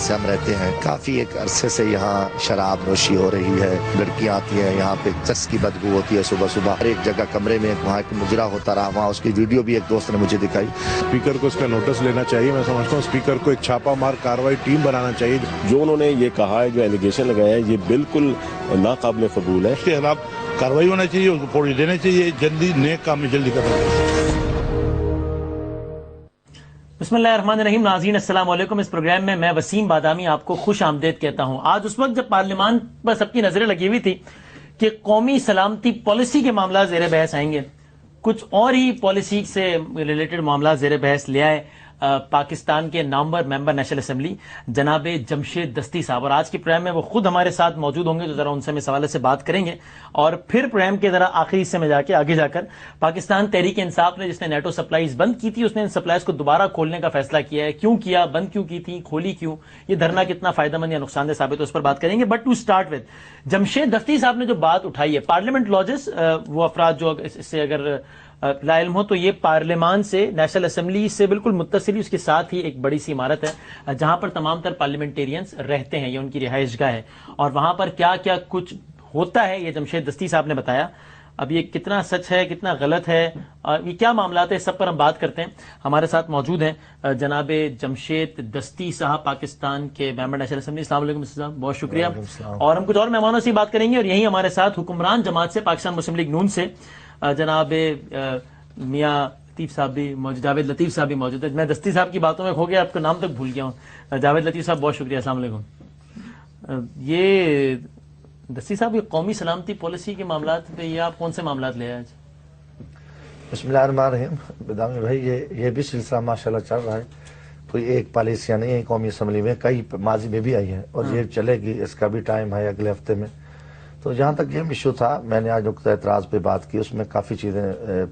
سے ہم رہتے ہیں، کافی ایک عرصے سے یہاں شراب نوشی ہو رہی ہے، لڑکیاں آتی ہیں یہاں پہ، چس کی بدبو ہوتی ہے صبح صبح، ہر ایک جگہ کمرے میں وہاں ایک مجرا ہوتا رہا، وہاں اس کی ویڈیو بھی ایک دوست نے مجھے دکھائی۔ اسپیکر کو اس کا نوٹس لینا چاہیے، میں سمجھتا ہوں اسپیکر کو ایک چھاپا مار کاروائی ٹیم بنانا چاہیے۔ جو انہوں نے یہ کہا ہے، جو ایلیگیشن لگایا ہے، یہ بالکل ناقابل قبول ہے۔ اس کے خلاف کاروائی ہونا چاہیے، اس کو پوری دینا چاہیے، جلدی نیک کام میں جلدی کرنا چاہیے۔ بسم اللہ الرحمن الرحیم۔ ناظرین السلام علیکم۔ اس پروگرام میں وسیم بادامی آپ کو خوش آمدید کہتا ہوں۔ آج اس وقت جب پارلیمان پر سب کی نظریں لگی ہوئی تھی کہ قومی سلامتی پالیسی کے معاملات زیر بحث آئیں گے، کچھ اور ہی پالیسی سے ریلیٹڈ معاملات زیر بحث لے آئے پاکستان کے نامور ممبر نیشنل اسمبلی جناب جمشید دستی صاحب، اور آج کے پروگرام میں وہ خود ہمارے ساتھ موجود ہوں گے، تو ذرا ان سے ہم اس حوالے سے بات کریں گے، اور پھر پروگرام کے ذرا آخری حصے میں آگے جا کر پاکستان تحریک انصاف نے جس نے نیٹو سپلائیز بند کی تھی، اس نے ان سپلائیز کو دوبارہ کھولنے کا فیصلہ کیا ہے، کیوں کیا، بند کیوں کی تھی، کھولی کیوں، یہ دھرنا کتنا فائدہ مند یا نقصان دہ ثابت ہے، اس پر بات کریں گے۔ But to start with Jamshed Dasti صاحب نے جو بات اٹھائی ہے، پارلیمنٹ لاجز، وہ افراد جو اس سے اگر لا علم ہو تو یہ پارلیمان سے، نیشنل اسمبلی سے بالکل متصل، اس کے ساتھ ہی ایک بڑی سی عمارت ہے جہاں پر تمام تر پارلیمنٹیرینز رہتے ہیں، یہ ان کی رہائش گاہ ہے، اور وہاں پر کیا کیا کچھ ہوتا ہے یہ جمشید دستی صاحب نے بتایا۔ اب یہ کتنا سچ ہے، کتنا غلط ہے، یہ کیا معاملات ہے، سب پر ہم بات کرتے ہیں۔ ہمارے ساتھ موجود ہیں جناب جمشید دستی صاحب، پاکستان کے ممبر نیشنل اسمبلی۔ السلام علیکم صاحب، بہت شکریہ۔ اور ہم کچھ اور مہمانوں سے بات کریں گے، اور یہی ہمارے ساتھ حکمران جماعت سے، پاکستان مسلم لیگ نون سے جناب میاں لطیف صاحب بھی موجود، جاوید لطیف صاحب بھی موجود ہے۔ میں دستی صاحب کی باتوں میں کھو گیا، آپ کا نام تک بھول گیا ہوں۔ جاوید لطیف صاحب بہت شکریہ، السلام علیکم۔ یہ دستی صاحب، یہ قومی سلامتی پالیسی کے معاملات پہ یہ آپ کون سے معاملات لے آئے آج؟ بسم اللہ الرحمن الرحیم۔ بدامی بھائی، یہ بھی سلسلہ ماشاءاللہ چل رہا ہے، کوئی ایک پالیسیاں نہیں ہے قومی اسمبلی میں، کئی ماضی میں بھی آئی ہے، اور یہ چلے گی، اس کا بھی ٹائم ہے اگلے ہفتے میں۔ تو جہاں تک یہ ایشو تھا، میں نے آج نقطہ اعتراض پہ بات کی، اس میں کافی چیزیں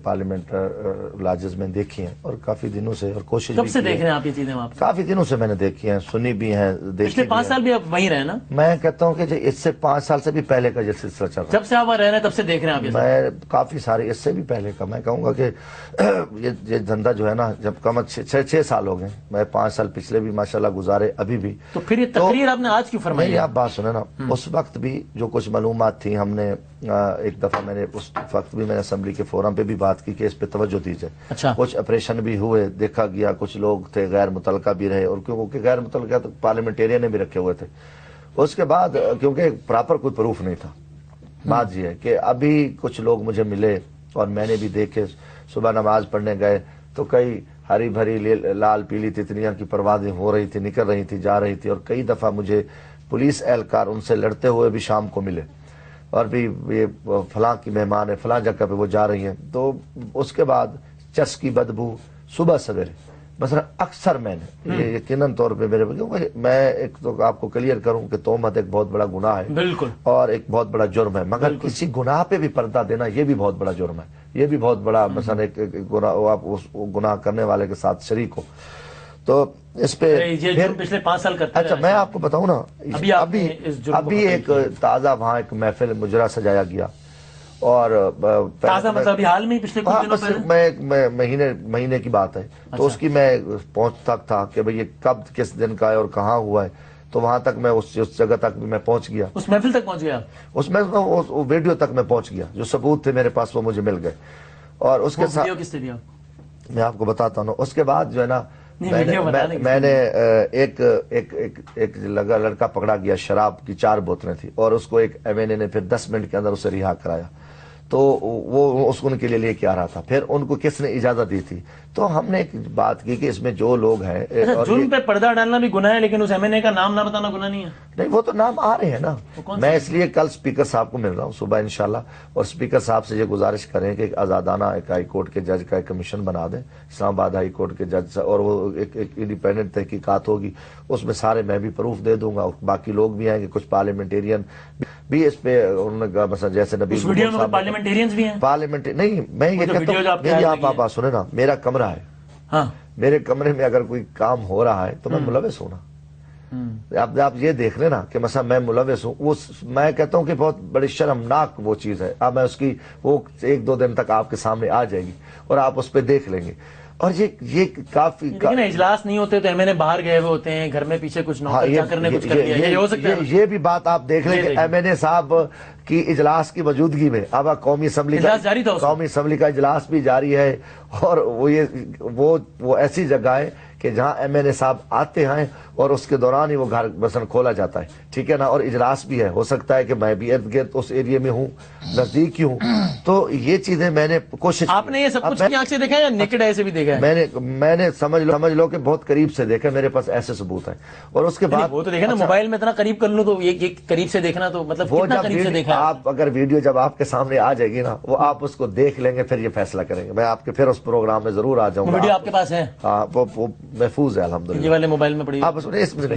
پارلیمنٹ لاجز میں دیکھی ہیں، اور کافی دنوں سے، اور کوشش کب سے دیکھ رہے ہیں آپ یہ چیزیں؟ وہاں کافی دنوں سے میں نے دیکھی ہیں، سنی بھی ہیں، پچھلے 5 سال بھی آپ وہیں رہے نا؟ میں کہتا ہوں کہ اس سے 5 سال سے بھی پہلے کا یہ سلسلہ چل رہا ہے، جب سے آپ وہاں رہ رہے ہیں تب سے دیکھ رہے ہیں آپ؟ میں کافی سارے اس سے بھی پہلے کا، میں کہوں گا کہ یہ دھندا جو ہے نا، جب کم 6 سال ہو گئے، میں 5 سال پچھلے بھی ماشاءاللہ گزارے، ابھی بھی۔ تو پھر یہ تقریر آپ نے آج کیوں فرمائی؟ نہیں، آپ بات سنیں نا، اس وقت بھی جو کچھ معلومات تھیں، ہم نے ایک دفعہ، میں نے اس وقت بھی میں نے اسمبلی کے فورم پہ بھی بات کی کہ اس پہ توجہ دیجیے۔ اچھا۔ کچھ آپریشن بھی ہوئے، دیکھا گیا، کچھ لوگ تھے غیر متعلقہ بھی رہے، اور کیونکہ غیر متعلقہ تو پارلیمنٹیرین نے بھی رکھے ہوئے تھے۔ اس کے بعد کیونکہ پراپر کوئی پروف نہیں تھا، بات یہ ہے کہ ابھی کچھ لوگ مجھے ملے، اور میں نے بھی دیکھے، صبح نماز پڑھنے گئے تو کئی ہری بھری لال پیلی تتلیاں کی پروازیں ہو رہی تھی، نکل رہی تھی، جا رہی تھی، اور کئی دفعہ مجھے پولیس اہلکار ان سے لڑتے ہوئے بھی شام کو ملے، اور بھی یہ فلاں کی مہمان ہے، فلاں جگہ پہ وہ جا رہی ہیں۔ تو اس کے بعد چس کی بدبو صبح سویرے، مثلا اکثر میں نے یہ یقیناً طور پہ میرے، کیونکہ میں ایک تو آپ کو کلیئر کروں کہ تہمت ایک بہت بڑا گناہ ہے، بالکل، اور ایک بہت بڑا جرم ہے، مگر کسی گناہ پہ بھی پردہ دینا یہ بھی بہت بڑا جرم ہے، یہ بھی بہت بڑا، مثلا ایک گناہ، آپ اس گناہ کرنے والے کے ساتھ شریک ہو، تو اس پہ پچھلے 5 سال کرتے ہیں۔ اچھا، میں آپ کو بتاؤں نا، ابھی ایک تازہ وہاں ایک محفل مجرا سجایا گیا، اور تازہ مطلب ابھی حال میں پچھلے کچھ دنوں پہلے، مہینے کی بات ہے، تو اس کی میں پہنچتا تھا کہ بھئی یہ کب کس دن کا ہے اور کہاں ہوا ہے، تو وہاں تک میں اس جگہ تک بھی میں پہنچ گیا، اس محفل تک پہنچ گیا، اس میں ویڈیو تک میں پہنچ گیا، جو ثبوت تھے میرے پاس وہ مجھے مل گئے، اور اس کے ساتھ کس نے دیا میں آپ کو بتاتا ہوں۔ اس کے بعد جو ہے نا، میں نے ایک لڑکا پکڑا گیا، شراب کی 4 بوتلیں تھی، اور اس کو ایک ایم این اے نے پھر 10 منٹ کے اندر اسے رہا کرایا، تو وہ اس کو ان کے لیے لے کے آ رہا تھا، پھر ان کو کس نے اجازت دی تھی؟ تو ہم نے ایک بات کی کہ اس میں جو لوگ ہیں، جرم پہ پردہ ڈالنا بھی گناہ ہے، لیکن اس ایم این اے کا نام نہ بتانا گناہ نہیں ہے؟ نہیں، وہ تو نام آ رہے ہیں نا، میں اس لیے کل اسپیکر صاحب کو مل رہا ہوں صبح انشاءاللہ، اور اسپیکر صاحب سے یہ گزارش کریں کہ ایک آزادانہ ایک ہائی کورٹ کے جج کا ایک کمیشن بنا دیں، اسلام آباد ہائی کورٹ کے جج، اور وہ ایک انڈیپینڈنٹ تحقیقات ہوگی، اس میں سارے میں بھی پروف دے دوں گا، باقی لوگ بھی آئیں گے، کچھ پارلیمنٹیرین بھی اس پہ، انہوں نے مثلا جیسے نبی پارلیمنٹیرینز بھی ہیں، نہیں، میں یہ کہتا ہوں، میری آپ بات سنیں نا، میرا کمرہ ہے، میرے کمرے میں اگر کوئی کام ہو رہا ہے تو میں ملوث ہوں نا، آپ یہ دیکھ لیں نا کہ مثلا میں ملوث ہوں، میں کہتا ہوں کہ بہت بڑی شرمناک وہ چیز ہے، اب میں اس کی وہ 1-2 دن تک آپ کے سامنے آ جائے گی، اور آپ اس پہ دیکھ لیں گے، اور یہ کافی لیکن اجلاس نہیں ہوتے تو ایم این اے باہر گئے ہوئے ہوتے ہیں، گھر میں پیچھے کچھ نوکر کرنے کچھ کر دیا، یہ ہو سکتا ہے؟ یہ بھی بات آپ دیکھ لیں کہ ایم این اے صاحب کی اجلاس کی موجودگی میں اب قومی اسمبلی کا اجلاس بھی جاری ہے، اور وہ ایسی جگہ ہے کہ جہاں ایم این اے صاحب آتے ہیں اور اس کے دوران ہی وہ گھر مثلا کھولا جاتا ہے، ٹھیک ہے نا، اور اجلاس بھی ہے، ہو سکتا ہے کہ میں بھی ارد گرد اس ایریے میں ہوں، نزدیک ہی ہوں، تو یہ چیزیں میں نے کوشش، آپ نے یہ سب کچھ کی آنکھ سے دیکھا ہے یا نیکڈ آئی سے بھی دیکھا ہے؟ میں نے سمجھ لو کہ بہت قریب سے دیکھا، میرے پاس ایسے ثبوت ہیں، اور اس کے بعد وہ تو دیکھا نا، موبائل میں اتنا قریب کر لوں تو یہ قریب سے دیکھنا تو مطلب کتنا قریب سے دیکھا ہے؟ آپ اگر ویڈیو جب آپ کے سامنے آ جائے گی نا، وہ آپ اس کو دیکھ لیں گے، پھر یہ فیصلہ کریں گے، میں آپ کے پھر اس پروگرام میں ضرور آ جاؤں گا۔ ویڈیو آپ کے پاس ہے؟ ہاں، وہ محفوظ ہے الحمدللہ، یہ والے موبائل میں پڑی آپ اس میں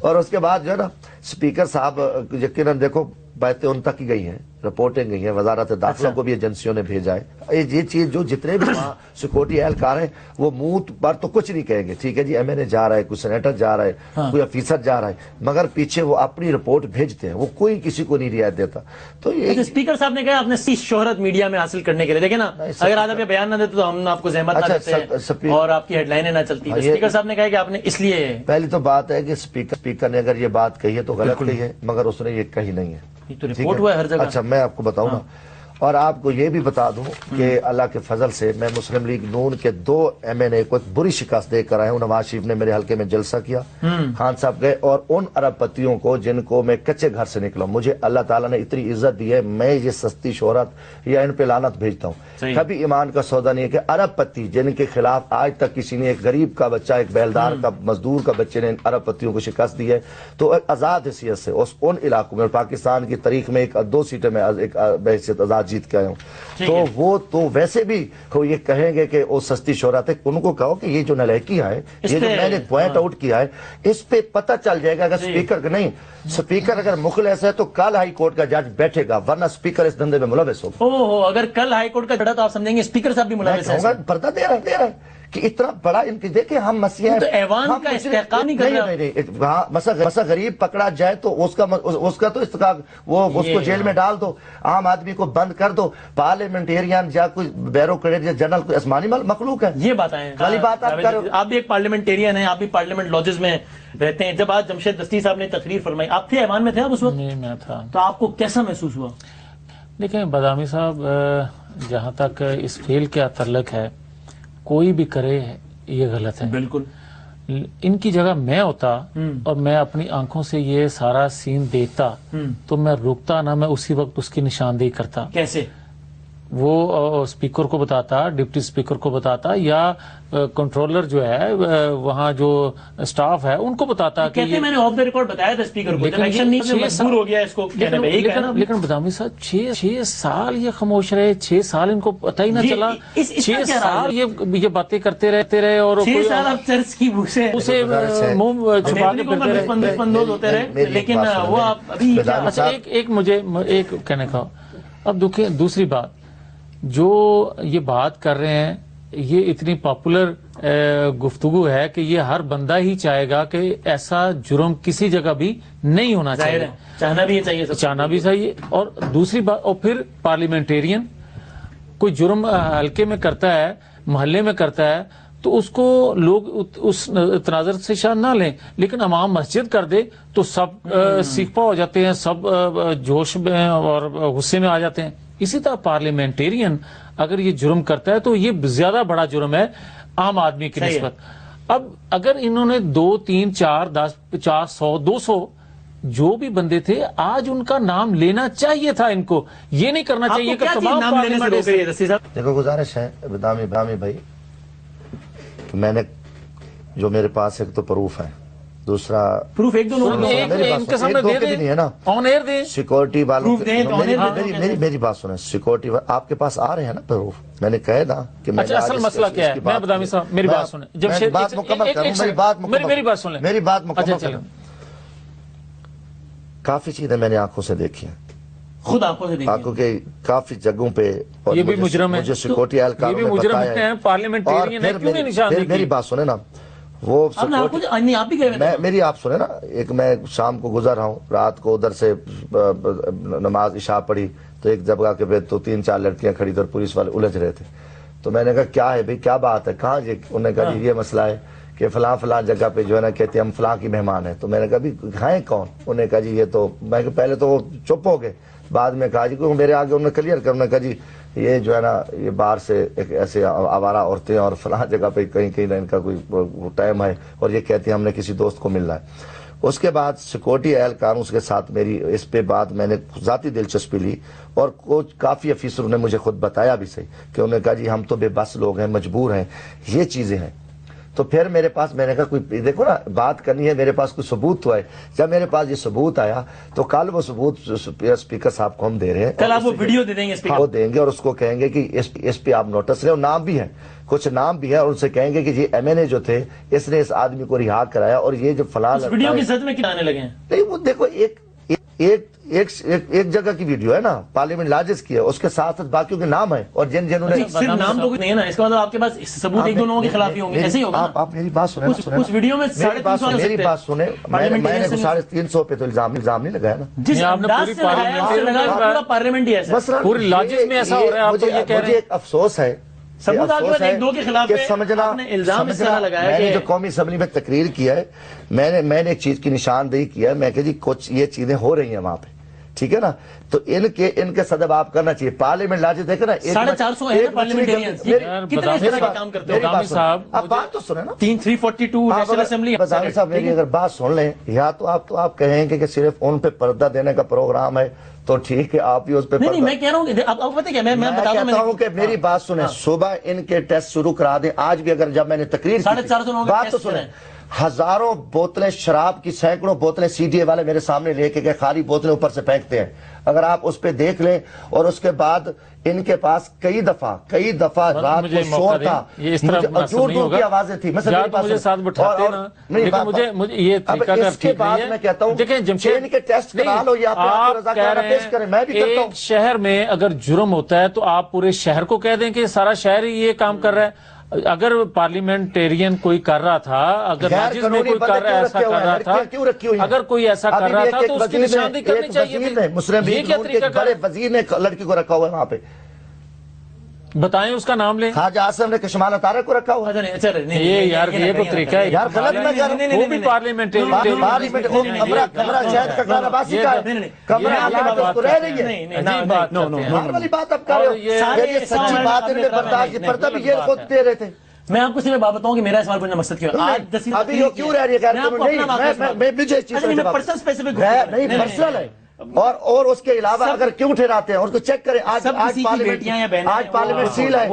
اور اس کے بعد جو ہے نا اسپیکر صاحب یقیناً دیکھو باتیں ان تک ہی گئی ہیں، رپورٹیں گئی ہیں، وزارت داخلہ کو بھی ایجنسیوں نے بھیجا ہے، یہ چیز جو جتنے بھی وہاں سیکورٹی اہلکار ہیں وہ منہ پر تو کچھ نہیں کہیں گے، ٹھیک ہے جی ایم این اے جا رہا ہے، کوئی سینیٹر جا رہا ہے، کوئی افیسر جا رہا ہے، مگر پیچھے وہ اپنی رپورٹ بھیجتے ہیں، وہ کوئی کسی کو نہیں رعایت دیتا۔ تو یہ اسپیکر صاحب نے کہا آپ نے شہرت میڈیا میں حاصل کرنے کے لیے، دیکھیں نا اگر آپ بیان نہ دیتے تو ہم آپ کو زحمت نہ دیتے اور آپ کی ہیڈ لائنیں نہ چلتی، اسپیکر صاحب نے کہا کہ آپ نے اس لیے، پہلی تو بات ہے کہ اسپیکر نے اگر یہ بات کہی ہے تو غلط کہی ہے، مگر اس نے یہ کہی نہیں ہے، تو رپورٹ ہوا ہے ہر جگہ۔ اچھا میں آپ کو بتاؤں نا، اور آپ کو یہ بھی بتا دوں کہ اللہ کے فضل سے میں مسلم لیگ نون کے 2 ایم این اے کو ایک بری شکست دے کر آیا ہوں۔ نواز شریف نے میرے حلقے میں جلسہ کیا، خان صاحب گئے، اور ان ارب پتیوں کو جن کو میں کچے گھر سے نکلا، مجھے اللہ تعالیٰ نے اتنی عزت دی ہے، میں یہ سستی شہرت یا ان پہ لعنت بھیجتا ہوں، کبھی ایمان کا سودا نہیں ہے کہ ارب پتی جن کے خلاف آج تک کسی نے، ایک غریب کا بچہ، ایک بیلدار کا مزدور کا بچے نے ارب پتیوں کو شکست دی ہے، تو آزاد حیثیت سے ان علاقوں میں، پاکستان کی تاریخ میں 2 سیٹیں میں بحیثیت آزاد جیت کے آیا ہوں، تو وہ تو ویسے بھی یہ کہیں گے کہ وہ سستی شہرت ہے، ان کو کہو کہ یہ جو نلائکی ہے، یہ جو میں نے پوائنٹ آؤٹ کیا ہے، اس پہ پتہ چل جائے گا اگر اسپیکر نہیں، اسپیکر اگر مخلص ہے تو کل ہائی کورٹ کا جج بیٹھے گا، ورنہ اسپیکر اس دھندے میں ملوث ہوگا۔ اگر کل ہائی کورٹ کا جڑا تو آپ سمجھیں گے اسپیکر صاحب بھی ملوث ہیں، پردہ دے رہا ہے کہ اتنا بڑا ان کی، دیکھیں ہم مسئلہ تو ایوان کا استحقاق نہیں کر رہا، نہیں، مسا غریب پکڑا جائے تو اس کا تو استحقاق، وہ اس کو جیل میں ڈال دو، عام آدمی کو بند کر دو، پارلیمنٹیرین یا کوئی بیوروکریٹ یا جنرل کوئی آسمانی مخلوق ہے، یہ بات ہے والی بات آپ کرو۔ آپ بھی ایک پارلیمنٹیرین ہیں، آپ بھی پارلیمنٹ لاجز میں رہتے ہیں، جب آج جمشید دستی صاحب نے تقریر فرمائی، آپ تھے ایوان میں تھے آپ اس وقت؟ نہیں میں تھا۔ تو آپ کو کیسا محسوس ہوا؟ دیکھیں بادامی صاحب، جہاں تک اس فیل کا تعلق ہے، کوئی بھی کرے یہ غلط ہے، بالکل۔ ان کی جگہ میں ہوتا اور میں اپنی آنکھوں سے یہ سارا سین دیکھتا تو میں رکتا نہ، میں اسی وقت اس کی نشاندہی کرتا۔ کیسے؟ وہ اسپیکر کو بتاتا، ڈپٹی اسپیکر کو بتاتا، یا کنٹرولر جو ہے وہاں جو سٹاف ہے ان کو بتاتا کہ کہتے میں نے آف دا ریکارڈ بتایا تھا اسپیکر کو، جب ایکشن نہیں مجبور ہو گیا اس کو کہنے میں، لیکن بدامی صاحب 6 سال یہ خاموش رہے، 6 سال ان کو پتہ ہی نہ چلا، 6 سال یہ باتیں کرتے رہے، اور 6 سال اب چرچ کی اسے منہ چھپا کے ہوتے رہے، لیکن وہ ابھی اچھا ایک مجھے ایک کہنے کا، اب دیکھیں دوسری بات، جو یہ بات کر رہے ہیں یہ اتنی پاپولر گفتگو ہے کہ یہ ہر بندہ ہی چاہے گا کہ ایسا جرم کسی جگہ بھی نہیں ہونا چاہیے، چاہنا بھی چاہیے، چاہنا بھی چاہیے۔ اور دوسری بات، اور پھر پارلیمنٹیرین کوئی جرم حلقے میں کرتا ہے، محلے میں کرتا ہے، تو اس کو لوگ اس تناظر سے شان نہ لیں، لیکن امام مسجد کر دے تو سب سیکھپا ہو جاتے ہیں، سب جوش میں اور غصے میں آ جاتے ہیں۔ اسی طرح پارلیمنٹیرین اگر یہ جرم کرتا ہے تو یہ زیادہ بڑا جرم ہے عام آدمی کی نسبت۔ اب اگر انہوں نے 2 3 4 10 50 100 200 جو بھی بندے تھے، آج ان کا نام لینا چاہیے تھا، ان کو یہ نہیں کرنا چاہیے کہ تمام نام لینے سے روک رہی ہے دستی صاحب؟ دیکھو گزارش ہے بدامی بھائی، میں نے جو میرے پاس ایک تو پروف ہے، دوسرا پروف ایک دو لوگ نہیں ہے نا، سیکورٹی والوں، میری بات سنیں، سیکورٹی آپ کے پاس آ رہے ہیں نا پروف، میں نے کہا نا کہ میں اصل مسئلہ کیا ہے، میں بدامی صاحب میری بات سنیں، جب بات مکمل کروں، میری بات سنیں، میری بات مکمل کروں، کافی چیزیں میں نے آنکھوں سے دیکھی ہیں، خود آنکھوں سے دیکھی، آنکھوں کے کافی جگہوں پہ، یہ بھی مجرم ہے، مجھے سیکورٹی اہلکاروں نے بتایا ہے، پارلیمنٹیرین ہے، کیوں نہیں نشان دیکھی؟ میری بات سنیں نا، وہ میری آپ سنیں نا، ایک میں شام کو گزر رہا ہوں، رات کو ادھر سے نماز عشاء پڑھی تو ایک جگہ کے پہ تو 3 4 لڑکیاں کھڑی تھی اور پولیس والے الجھ رہے تھے، تو میں نے کہا کیا ہے بھائی، کیا بات ہے، کہاں جی؟ انہوں نے کہا جی یہ مسئلہ ہے کہ فلاں فلاں جگہ پہ جو ہے نا کہتے ہیں ہم فلاں کی مہمان ہیں. تو میں نے کہا بھی ہیں کون؟ انہوں نے کہا جی یہ تو، میں کہ پہلے تو وہ چپ ہو گئے، بعد میں کہا جی کیونکہ میرے آگے انہوں نے کلیئر کر، انہوں نے کہا جی یہ جو ہے نا یہ باہر سے ایک ایسے آوارہ عورتیں اور فلاں جگہ پہ کہیں کہیں ان کا کوئی ٹائم ہے اور یہ کہتے ہیں ہم نے کسی دوست کو ملنا ہے. اس کے بعد سیکورٹی اہلکاروں کے ساتھ میری اس پہ بات میں نے ذاتی دلچسپی لی اور کچھ کافی افیسروں نے مجھے خود بتایا بھی صحیح کہ انہوں نے کہا جی ہم تو بے بس لوگ ہیں، مجبور ہیں، یہ چیزیں ہیں. تو پھر میرے پاس، میں نے کہا کوئی دیکھو نا بات کرنی ہے، میرے پاس کوئی ثبوت تو ہے. جب میرے پاس یہ ثبوت آیا تو کل وہ ثبوت اسپیکر صاحب کو ہم دے رہے ہیں، کل آپ وہ ویڈیو دے دیں گے اسپیکر، وہ دیں گے اور اس کو کہیں گے کہ اس پہ آپ نوٹس لیں، اور نام بھی ہیں، کچھ نام بھی ہے، اور ان سے کہیں گے کہ یہ ایم این اے جو تھے اس نے اس آدمی کو رہا کرایا اور یہ جو فلاں ویڈیو کی سچ میں کیا آنے لگے ہیں. نہیں وہ دیکھو ایک جگہ کی ویڈیو ہے نا، پارلیمنٹ لاجز کی ہے، اس کے ساتھ ساتھ باقیوں کے نام ہیں اور جنہوں نے صرف نام تو نہیں ہے نا، اس کا مطلب آپ کے پاس ثبوت ایک دو لوگوں کے خلاف ہی ہوں گے، ایسے ہی ہوگا. آپ میری بات سنیں، اس ویڈیو میں 350 میری بات سنیں، میں نے 350 پہ تو الزام نہیں لگایا نا. جس انداز سے لگایا اس سے لگا پورا پارلیمنٹ ہی ایسا پوری لاجز میں ایسا ہو رہا ہے. آپ تو یہ کہہ رہے مجھے ہیں ایک افسوس ہے، ثبوت آپ کے پاس ایک دو کے خلاف ہے، سمجھنا آپ نے الزام اس طرح لگایا میں نے کہ جو قومی اسمبلی میں تقریر کیا ہے، میں نے ایک چیز کی نشاندہی کیا ہے، میں کہ جی کچھ یہ چیزیں ہو رہی ہیں وہاں پہ، ٹھیک ہے نا. تو ان کے صدب آپ کرنا چاہیے. پارلیمنٹ لاجز دیکھیں نا، 450 ہے پارلیمنٹیرینز، کتنے اس طرح کا کام کرتے ہیں. بدامی صاحب اب بات تو سنیں نا، 342 نیشنل اسمبلی. بدامی صاحب میری اگر بات سن لیں، یا تو آپ کہیں کہ صرف ان پہ پردہ دینے کا پروگرام ہے تو ٹھیک ہے، آپ ہی اس پہ نہیں میں کہہ رہا ہوں کہ آپ پتہ کیا، میں کہتا ہوں کہ میری بات سنیں، صبح ان کے ٹیسٹ شروع کرا دیں. آج بھی اگر جب میں نے تقریر 450 لوگوں کے بات تو ٹیسٹ سنیں، ہزاروں بوتلیں شراب کی، سینکڑوں بوتلیں سی ڈی اے والے میرے سامنے لے کے خالی بوتلیں اوپر سے پھینکتے ہیں. اگر آپ اس پہ دیکھ لیں، اور اس کے بعد ان کے پاس کئی دفعہ رات کو شور تھا، دور دور کی آوازیں تھی. مجھے ساتھ بٹھاتے نا، مجھے یہ طریقہ کار ٹھیک نہیں ہے. میں کہتا ہوں دیکھیں جمشید، ان کے ٹیسٹ کرا لو یا آپ کہہ رہے پیش کریں، میں بھی کرتا ہوں. ایک شہر میں اگر جرم ہوتا ہے تو آپ پورے شہر کو کہہ دیں کہ سارا شہر ہی یہ کام کر رہا ہے. اگر پارلیمنٹیرین کوئی کر رہا تھا، اگر لاجز میں کوئی ایسا کر رہا تھا، اگر کوئی ایسا کر رہا تھا تو اس کی نشاندہی کرنی چاہیے. مسلم لیگ نون کے بڑے وزیر نے لڑکی کو رکھا ہوا ہے وہاں پہ، بتائیں اس کا نام لیں. خواجہ آصف نے کشمال اطارہ کو رکھا ہوا ہے. یہ یار یہ کوئی طریقہ ہے یار غلط میں کہہ رہا ہوں. وہ بھی پارلیمنٹیرین کمرہ شاید کا کھانا باسی کا ہے، کمرہ حالات اس کو رہ رہی ہے. نارمل والی بات اب کر رہے ہو، یہ سچی بات ان میں برداشت کی پردہ بھی یہ خود دے رہے تھے. میں آپ کو صرف بات بتاؤں کہ میرا سوال پوچھنا مقصد کیا ہے. آج ابھی یہ کیوں رہ رہی ہے؟ مجھے اس چیز سے نہیں پرسنل ہے. اور اس کے علاوہ اگر کیوں ٹھہراتے ہیں، اس کو چیک کریں. آج پارلیمنٹ سیل ہے،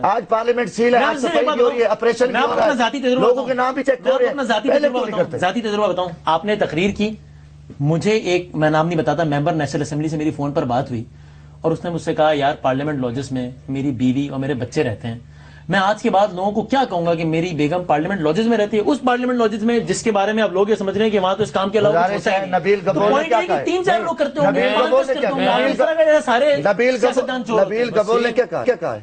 آج پارلیمنٹ سیل ہے، آج صفائی کی ہو رہی ہے، آپریشن کی ہو رہا ہے، لوگوں کے نام بھی چیک ہو رہے ہیں. ذاتی تجربہ بتاؤں، آپ نے تقریر کی، مجھے ایک، میں نام نہیں بتاتا، ممبر نیشنل اسمبلی سے میری فون پر بات ہوئی اور اس نے مجھ سے کہا یار پارلیمنٹ لاجز میں میری بیوی اور میرے بچے رہتے ہیں. میں آج کے بعد لوگوں کو کیا کہوں گا کہ میری بیگم پارلیمنٹ لاجز میں رہتی ہے، اس پارلیمنٹ لاجز میں جس کے بارے میں آپ لوگ یہ سمجھ رہے ہیں کہ وہاں تو اس کام کے علاوہ کچھ ہوتا ہی نہیں. نبیل تو گبول نے کیا کہا ہے؟ 3-4 لوگ کرتے ہوں گے، نبیل گبول نے کیا کہا ہے؟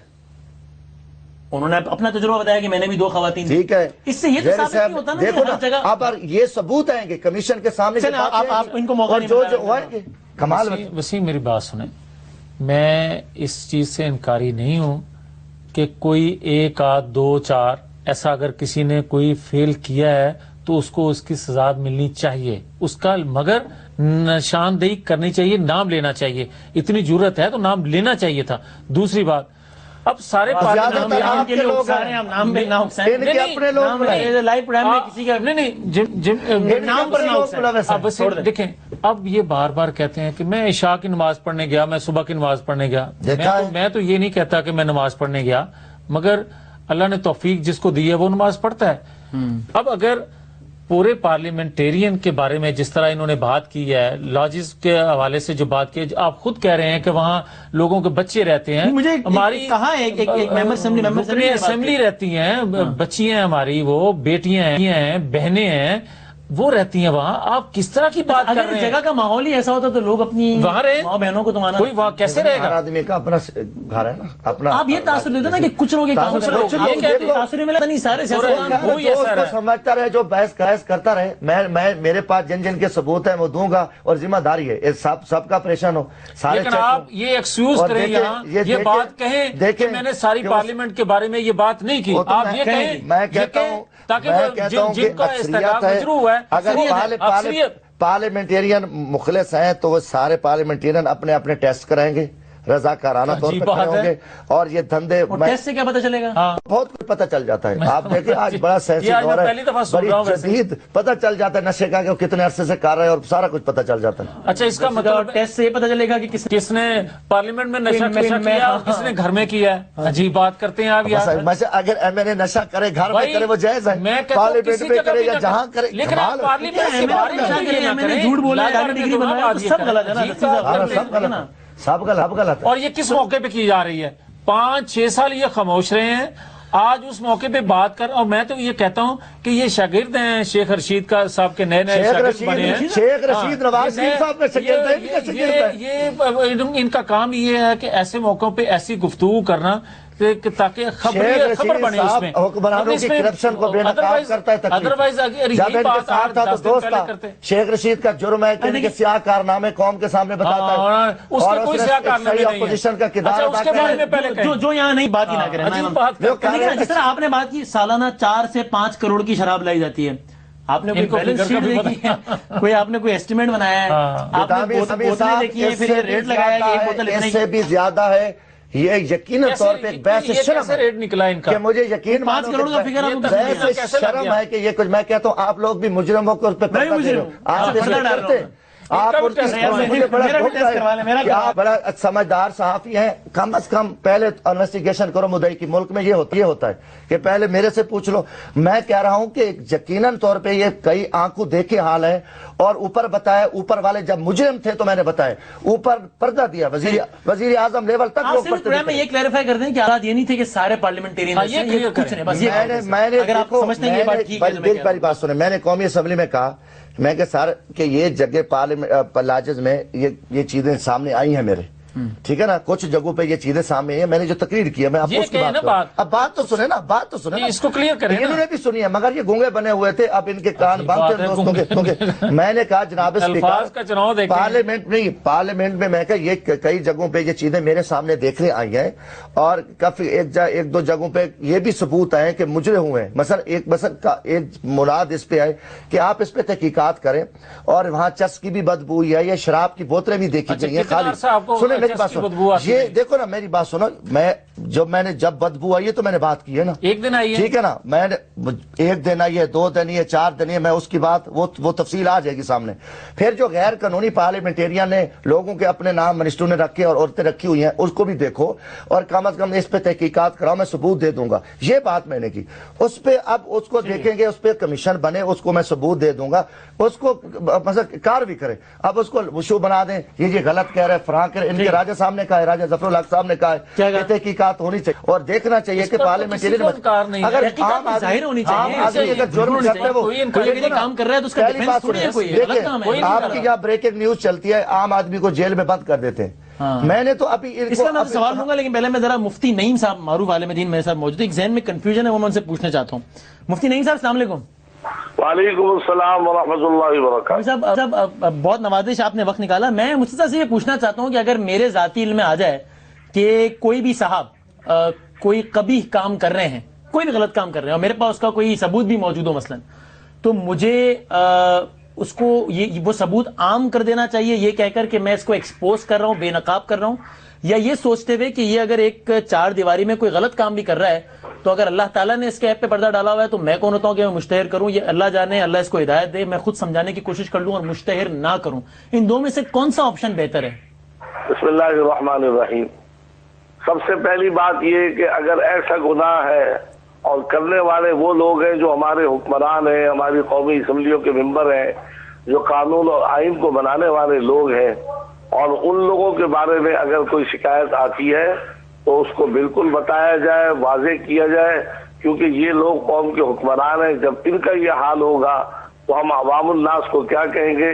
انہوں نے اپنا تجربہ بتایا کہ میں نے بھی 2 خواتین. ٹھیک ہے، اس سے یہ تو ثابت نہیں ہوتا نا دیکھو کہ ہر جگہ اب یہ ثبوت آئیں گے کمیشن کے سامنے، آپ ان کو موقع نہیں جو کمال. وسیم میری بات سنیں، میں اس چیز سے انکاری نہیں ہوں کہ کوئی 1 آدھ 2 4 ایسا اگر کسی نے کوئی فیل کیا ہے تو اس کو اس کی سزا ملنی چاہیے، اس کا مگر نشاندہی کرنی چاہیے، نام لینا چاہیے. اتنی ضرورت ہے تو نام لینا چاہیے تھا. دوسری بات، اب سارے دیکھیں، اب یہ بار بار کہتے ہیں کہ میں عشاء کی نماز پڑھنے گیا، میں صبح کی نماز پڑھنے گیا. میں تو یہ نہیں کہتا کہ میں نماز پڑھنے گیا، مگر اللہ نے توفیق جس کو دی ہے وہ نماز پڑھتا ہے. اب اگر پورے پارلیمنٹیرین کے بارے میں جس طرح انہوں نے بات کی ہے، لاجز کے حوالے سے جو بات کی ہے، آپ خود کہہ رہے ہیں کہ وہاں لوگوں کے بچے رہتے ہیں، ہماری اسمبلی رہتی ہیں، بچیاں ہیں ہماری، وہ بیٹیاں ہیں، بہنیں ہیں. وہ رہتی ہیں وہاں، آپ کس طرح کی بات کر اگر رہے ہیں؟ جگہ کا ماحول ہی ایسا ہوتا تو لوگ اپنی وہاں رہے، ماں بہنوں کو تو مانا، کوئی وہاں کیسے رہے ہر گا؟ آدمی کا اپنا گھر ہے نا، اپنا آپ یہ تاثر دیتے نا کہ کچھ لوگ تاثر ملا نہیں، سارے سیاستدان وہی ایسا کو سمجھتا رہے، جو بحث کرتا رہے، میں میرے پاس جن کے ثبوت ہیں وہ دوں گا، اور ذمہ داری ہے سب کا پریشان ہو، سارے لیکن آپ یہ ایکسکیوز کریں یہاں، یہ بات کہیں کہ میں نے ساری پارلیمنٹ کے بارے میں یہ بات نہیں کی، آپ یہ کہیں، میں کہتا ہوں تاکہ جن کا استحقاق مجروح ہوا ہے، اگر پارلیمنٹیرین مخلص ہیں تو وہ سارے پارلیمنٹیرین اپنے اپنے ٹیسٹ کرائیں گے، رضاکارانہ طور پہ کھڑے ہوں گے، اور یہ دھندے ٹیسٹ سے کیا پتہ چلے گا؟ بہت کچھ پتہ چل جاتا ہے، آپ دیکھیں آج بڑا سینسٹیو دور ہے، بڑی جدید پتہ چل جاتا ہے نشے کا کہ وہ کتنے عرصے سے کر رہے ہیں، اور سارا کچھ پتہ چل جاتا ہے۔ اچھا، اس کا مطلب ٹیسٹ سے یہ پتہ چلے گا کہ کس نے پارلیمنٹ میں نشہ کیا اور کس نے گھر میں کیا ہے؟ عجیب بات کرتے ہیں آپ یار۔ اگر ایم این اے نشہ کرے گھر میں کرے وہ جائز ہے، پارلیمنٹ میں کرے یا جہاں کرے، لیکن آپ پارلیمنٹ کے بارے میں جھوٹ بولا ہے، ڈگری بنایا، سب غلط ہے نا، سب غلط ہے۔ اور یہ کس موقع پہ کی جا رہی ہے؟ 5-6 سال یہ خاموش رہے ہیں، آج اس موقع پہ بات کر، اور میں تو یہ کہتا ہوں کہ یہ شاگرد ہیں شیخ رشید کا صاحب کے نئے شاگرد بنے ہیں، شیخ رشید نواز شریف صاحب کے شاگرد ہیں، یہ ان کا کام یہ ہے کہ ایسے موقعوں پہ ایسی گفتگو کرنا تاکہ خبر بنے اس میں، حکمرانوں کی کرپشن کو بے نقاب کرتا ہے۔ ادروائز اگر جب یہ ان کے بات ساتھ تھا تو دوست تھا، شیخ رشید کا جرم ہے کہ ان کے سیاہ کارنامے قوم کے سامنے بتاتا ہے، اس کے کوئی سیاہ کارنامے نہیں ہیں۔ اپوزیشن کا کردار اس کے بارے میں پہلے کہیں جو یہاں نہیں بات ہی نہ کریں، جس طرح آپ نے بات کی سالانہ 4 سے 5 کروڑ کی شراب لائی جاتی ہے، آپ نے کوئی بیلنس شیٹ دیکھی ہے، کوئی آپ نے کوئی ایسٹیمیٹ بنایا ہے، آپ نے بوتلیں دیکھی ہیں، پھر یہ ریٹ لگایا کہ ایک بوتل اتنے اس سے بھی زیادہ ہے، یہ یقیناً طور پہ ایک بحث شرم ریٹ نکلا ان کا کہ مجھے یقین 5 کروڑ کا فگر آپ کو بحث شرم ہے کہ یہ کچھ، میں کہتا ہوں آپ لوگ بھی مجرم ہو کر اس پہ پردہ دے رہے ہو، آپ اس پہ کرتے آپ مجھے بڑا دکھ رہا ہے کہ آپ بڑا سمجھدار صحافی ہیں، کم از کم پہلے انویسٹیگیشن کرو مدعی کی، ملک میں یہ ہوتا ہے کہ پہلے میرے سے پوچھ لو۔ میں کہہ رہا ہوں کہ یقیناً طور پہ یہ کئی آنکھوں دیکھے حال ہے، اور اوپر بتایا، اوپر والے جب مجرم تھے تو میں نے بتایا، اوپر پردہ دیا، وزیر اعظم لیول تک لوگ پڑھتے میں یہ کلیریفائی کر دیں کہ آراد یہ نہیں تھے کہ سارے پارلیمنٹیرین پہلی بات سنیں، میں نے قومی اسمبلی میں کہا، میں کہ یہ جگہ پارلیمنٹ لاجز میں یہ چیزیں سامنے آئی ہیں میرے، ٹھیک ہے نا، کچھ جگہوں پہ یہ چیزیں سامنے آئی ہیں، میں نے جو تقریر کی ہے میں آپ کو اس کی بات کروں، اب بات تو سنیں نا، بات تو سنیں، اس کو کلیئر کریں، انہوں نے بھی سنی ہے مگر یہ گونگے بنے ہوئے تھے، اب ان کے کان بند تھے دوستوں کے، کیونکہ میں نے کہا جناب اسپیکر پارلیمنٹ میں میں کہا یہ کئی جگہوں پہ یہ چیزیں میرے سامنے دیکھنے آئی ہیں، اور کافی ایک دو جگہوں پہ یہ بھی ثبوت آئے کہ مجرم ہوئے ہیں، مثلا ایک مراد اس پہ آئے کہ آپ اس پہ تحقیقات کریں، اور وہاں چس کی بھی بدبو ہے، یہ شراب کی بوتلیں بھی دیکھی گئی ہیں خالی، سنیں میری بات سنو، یہ دیکھو نا میری بات سنو، جب بدبو آئی ہے تو میں نے بات کی ہے نا، ایک دن آئی ہے، ٹھیک ہے نا، میں نے 1 دن آئی ہے، 2 دن ہے، 4 دن ہے، میں اس کی بات وہ تفصیل آ جائے گی سامنے۔ پھر جو غیر قانونی پارلیمنٹیرین نے لوگوں کے اپنے نام منسٹروں نے رکھے اور عورتیں رکھی ہوئی ہیں، اس کو بھی دیکھو، اور کم از کم اس پہ تحقیقات کراؤ، میں ثبوت دے دوں گا، یہ بات میں نے کی، اس پہ اب اس کو دیکھیں گے، اس پہ کمیشن بنے، اس کو میں ثبوت دے دوں گا، اس کو مثلا کار بھی کرے، اب اس کو وشو بنا دیں، یہ غلط کہہ رہے فراں کرے، ان کے راجہ صاحب نے کہا ہے، راجہ ظفر الحق صاحب نے کہا ہے کہ تحقیقات ہونی چاہیے، اور دیکھنا چاہیے کہ پارلیمنٹیرین اگر ظاہر ہونی چاہیے، اگر جرم کرتے ہیں وہ کام کر رہا ہے تو اس کا ڈیفنس تھوڑی ہے، کوئی غلط کام ہے، آپ کی یہاں بریکنگ نیوز چلتی ہے، عام آدمی کو جیل میں بند کر دیتے ہیں، میں نے تو ابھی اس کا میں سوال لوں گا، لیکن پہلے میں ذرا مفتی نعیم صاحب معروف عالم دین میرے ساتھ موجود ہے، ایک ذہن میں کنفیوژن ہے وہ میں ان سے پوچھنا چاہتا ہوں۔ مفتی نعیم صاحب السلام علیکم۔ وعلیکم السلام ورحمۃ اللہ وبرکاتہ۔ صاحب بہت نوازش آپ نے وقت نکالا، میں مجھ سے یہ پوچھنا چاہتا ہوں کہ اگر میرے ذاتی علم میں آ جائے کہ کوئی بھی صاحب کوئی قبیح کام کر رہے ہیں، کوئی بھی غلط کام کر رہے ہیں، اور میرے پاس اس کا کوئی ثبوت بھی موجود ہو مثلا، تو مجھے اس کو وہ ثبوت عام کر دینا چاہیے، یہ کہہ کر کہ میں اس کو ایکسپوز کر رہا ہوں، بے نقاب کر رہا ہوں، یا یہ سوچتے ہوئے کہ یہ اگر ایک 4 دیواری میں کوئی غلط کام بھی کر رہا ہے تو اگر اللہ تعالیٰ نے اس کے ایپ پہ پردہ ڈالا ہوا ہے تو میں کون ہوتا ہوں کہ میں مشتہر کروں؟ یہ اللہ جانے، اللہ اس کو ہدایت دے، میں خود سمجھانے کی کوشش کر لوں اور مشتہر نہ کروں، ان دو میں سے کون سا آپشن بہتر ہے؟ بسم اللہ الرحمن الرحیم۔ سب سے پہلی بات یہ کہ اگر ایسا گناہ ہے اور کرنے والے وہ لوگ ہیں جو ہمارے حکمران ہیں، ہماری قومی اسمبلیوں کے ممبر ہیں، جو قانون اور آئین کو بنانے والے لوگ ہیں، اور ان لوگوں کے بارے میں اگر کوئی شکایت آتی ہے تو اس کو بالکل بتایا جائے، واضح کیا جائے، کیونکہ یہ لوگ قوم کے حکمران ہیں، جب ان کا یہ حال ہوگا تو ہم عوام الناس کو کیا کہیں گے؟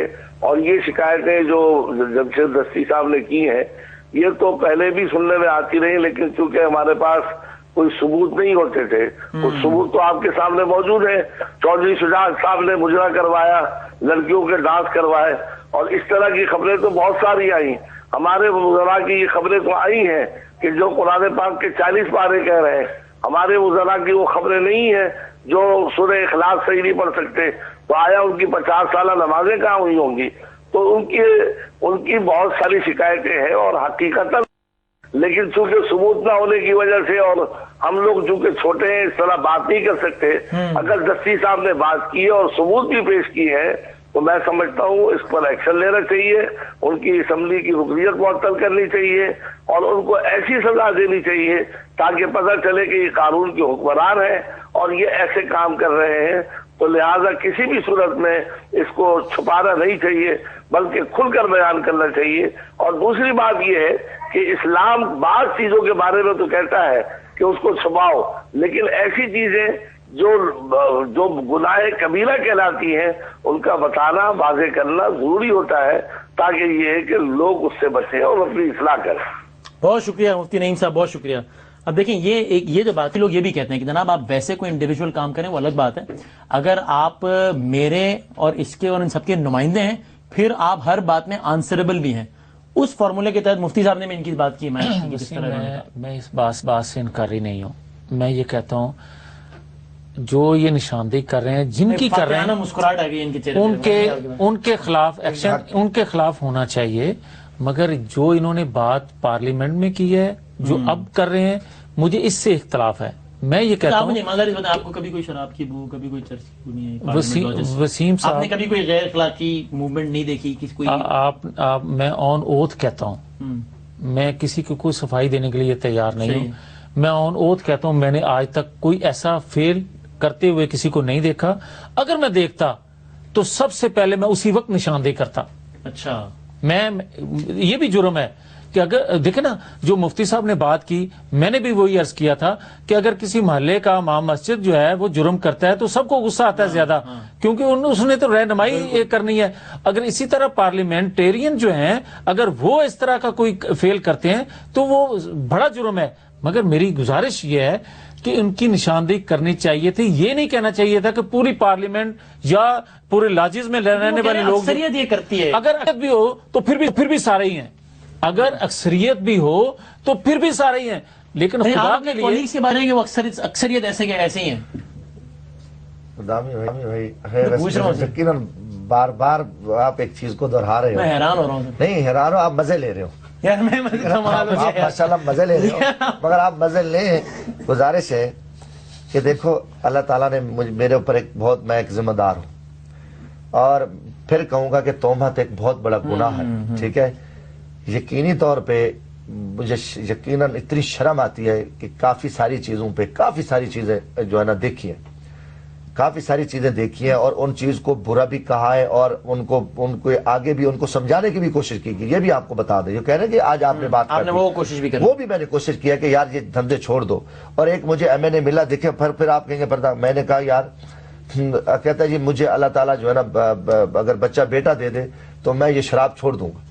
اور یہ شکایتیں جو جمشید دستی صاحب نے کی ہیں یہ تو پہلے بھی سننے میں آتی رہی، لیکن چونکہ ہمارے پاس کوئی ثبوت نہیں ہوتے تھے، وہ ثبوت تو آپ کے سامنے موجود ہے۔ چودھری شجاعت صاحب نے مجرا کروایا، لڑکیوں کے ڈانس کروائے، اور اس طرح کی خبریں تو بہت ساری آئی۔ ہمارے وزراء کی یہ خبریں تو آئی ہیں کہ جو قرآن پاک کے 40 پارے کہہ رہے ہیں، ہمارے وزراء کی وہ خبریں نہیں ہیں جو سورہ اخلاص صحیح نہیں پڑھ سکتے، تو آیا ان کی 50 سالہ نمازیں کہاں ہوئی ہوں گی؟ تو ان کی بہت ساری شکایتیں ہیں، اور حقیقتاً لیکن چونکہ ثبوت نہ ہونے کی وجہ سے، اور ہم لوگ چونکہ چھوٹے ہیں اس طرح بات نہیں کر سکتے۔ اگر دستی صاحب نے بات کی ہے اور ثبوت بھی پیش کی ہے تو میں سمجھتا ہوں اس پر ایکشن لینا چاہیے، ان کی اسمبلی کی رکنیت معطل کرنی چاہیے، اور ان کو ایسی سزا دینی چاہیے تاکہ پتہ چلے کہ یہ قانون کے حکمران ہیں اور یہ ایسے کام کر رہے ہیں۔ تو لہذا کسی بھی صورت میں اس کو چھپانا نہیں چاہیے، بلکہ کھل کر بیان کرنا چاہیے۔ اور دوسری بات یہ ہے کہ اسلام بعض چیزوں کے بارے میں تو کہتا ہے کہ اس کو چھپاؤ، لیکن ایسی چیزیں جو گناہ کبیرہ کہلاتی ہیں ان کا بتانا، واضح کرنا ضروری ہوتا ہے، تاکہ یہ ہے کہ لوگ اس سے بچیں اور اپنی اصلاح کریں۔ بہت شکریہ مفتی نعیم صاحب، بہت شکریہ۔ اب دیکھیں یہ جو باقی لوگ یہ بھی کہتے ہیں کہ جناب آپ ویسے کوئی انڈیویجول کام کریں وہ الگ بات ہے، اگر آپ میرے اور اس کے اور ان سب کے نمائندے ہیں پھر آپ ہر بات میں آنسریبل بھی ہیں۔ اس فارمولے کے تحت مفتی صاحب نے ان کی بات کی، میں اس بات سے انکاری نہیں ہوں۔ میں یہ کہتا ہوں جو یہ نشاندہی کر رہے ہیں، جن کی کر رہے ہیں، مسکراہٹ آ گئی ان کے چہرے، ان کے خلاف ایکشن ان کے خلاف ہونا چاہیے، مگر جو انہوں نے بات پارلیمنٹ میں کی ہے، جو اب کر رہے ہیں، مجھے اس سے اختلاف ہے۔ میں یہ کہتا ہوں آپ کو کبھی کوئی شراب کی بو، کبھی کوئی چرچ کی بو نہیں ہے؟ وسیم صاحب، آپ نے کبھی کوئی غیر اخلاقی موومنٹ نہیں دیکھی؟ میں آن اوتھ کہتا ہوں، میں کسی کو کوئی صفائی دینے کے لیے تیار نہیں ہوں۔ میں آن اوتھ کہتا ہوں میں نے آج تک کوئی ایسا فیل کرتے ہوئے کسی کو نہیں دیکھا۔ اگر میں دیکھتا تو سب سے پہلے میں اسی وقت نشاندہی کرتا۔ اچھا، یہ بھی جرم ہے کہ اگر دیکھیں نا، جو مفتی صاحب نے بات کی، میں نے بھی وہی عرض کیا تھا کہ اگر کسی محلے کا امام مسجد جو ہے وہ جرم کرتا ہے تو سب کو غصہ آتا ہے زیادہ، کیونکہ اس نے تو رہنمائی کرنی ہے۔ اگر اسی طرح پارلیمنٹرین جو ہیں اگر وہ اس طرح کا کوئی فیل کرتے ہیں تو وہ بڑا جرم ہے۔ مگر میری گزارش یہ ہے کہ ان کی نشاندہی کرنی چاہیے تھی، یہ نہیں کہنا چاہیے تھا کہ پوری پارلیمنٹ یا پورے لاجز میں رہنے والے لوگ اکثریت یہ کرتی ہے۔ اگر اکثریت بھی ہو تو پھر بھی سارے ہی ہیں، اگر اکثریت بھی ہو تو پھر بھی سارے ہی ہیں، لیکن خدا کے لیے کے بارے میں وہ اکثریت ایسے ہی ہیں۔ یقیناً بار بار آپ ایک چیز کو دہرا رہے ہو، میں حیران ہو رہا ہوں۔ نہیں حیران ہو، آپ مزے لے رہے ہو یار میں آپ ماشاءاللہ مزے لے رہے ہو، مگر آپ مزے لیں۔ گزارش ہے کہ دیکھو اللہ تعالیٰ نے میرے اوپر میں ایک ذمہ دار ہوں، اور پھر کہوں گا کہ تہمت ایک بہت بڑا گناہ ہے، ٹھیک ہے۔ یقینی طور پہ مجھے یقیناً اتنی شرم آتی ہے کہ کافی ساری چیزیں جو ہے نا دیکھی ہیں، کافی ساری چیزیں دیکھی ہیں، اور ان چیز کو برا بھی کہا ہے، اور ان کو آگے بھی ان کو سمجھانے کی بھی کوشش کی گئی۔ یہ بھی آپ کو بتا دیں، جو کہہ رہے ہیں کہ آج آپ نے بات کی، وہ کوشش بھی وہ بھی میں نے کوشش کیا کہ یار یہ دھندے چھوڑ دو۔ اور ایک مجھے ایم این اے ملا، دیکھیں پھر آپ کہیں گے پردہ، میں نے کہا یار، کہتا ہے جی مجھے اللہ تعالیٰ جو ہے نا اگر بچہ بیٹا دے دے تو میں یہ شراب چھوڑ دوں گا۔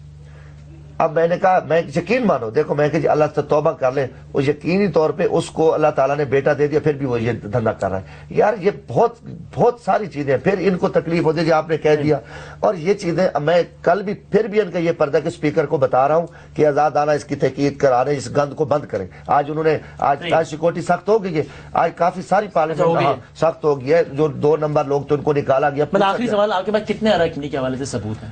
اب میں نے کہا میں یقین مانو، دیکھو میں کہ جی اللہ سے توبہ کر لے، وہ یقینی طور پہ اس کو اللہ تعالیٰ نے بیٹا دے دیا، پھر بھی وہ یہ دھندا کر رہا ہے۔ یار یہ بہت ساری چیزیں، پھر ان کو تکلیف ہوتی ہے، آپ نے کہہ دیا، اور یہ چیزیں میں کل بھی پھر بھی ان کا یہ پردہ کے اسپیکر کو بتا رہا ہوں کہ آزادانہ اس کی تحقیق کرانے، اس گند کو بند کریں۔ آج انہوں نے آج سیکورٹی سخت ہو گئی ہے، آج کافی ساری پارلیمنٹ سخت ہو گئی ہے، جو 2 نمبر لوگ تو ان کو نکالا گیا۔ آخری سوال آپ کے پاس کتنے اراکینی کے حوالے سے ثبوت ہیں؟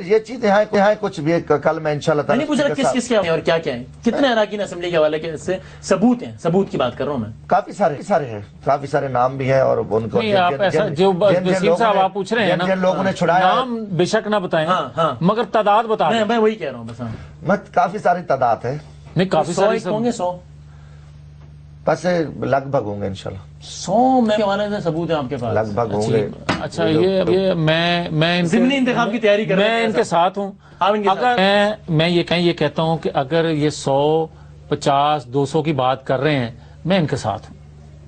یہ چیزیں ہیں کچھ بھی، کل میں انشاءاللہ تعالیٰ نہیں پوچھ رہا کس کے اور کیا ہیں، کتنے اراکین اسمبلی کے حوالے سے ثبوت ہیں، ثبوت کی بات کر رہا ہوں میں۔ کافی سارے ہیں، کافی سارے نام بھی ہیں، اور ان کو جو وسیم صاحب آپ پوچھ رہے ہیں جن لوگوں نے چھڑایا، نام بے شک نہ بتائیں مگر تعداد بتا دیں۔ میں وہی کہہ رہا ہوں بس۔ مت کافی ساری تعداد ہے، نہیں کافی ساری ہوں گے، 100 بس لگ بھگ ہوں گے انشاءاللہ، 100 میں حوالے سے ثبوت ہیں آپ کے پاس؟ لگ بھگ ہوں گے۔ اچھا یہ میں ضمنی انتخاب کی تیاری کر رہے ہیں، میں ان کے ساتھ ہوں۔ اگر میں یہ کہتا ہوں کہ اگر یہ 100 50 200 کی بات کر رہے ہیں، میں ان کے ساتھ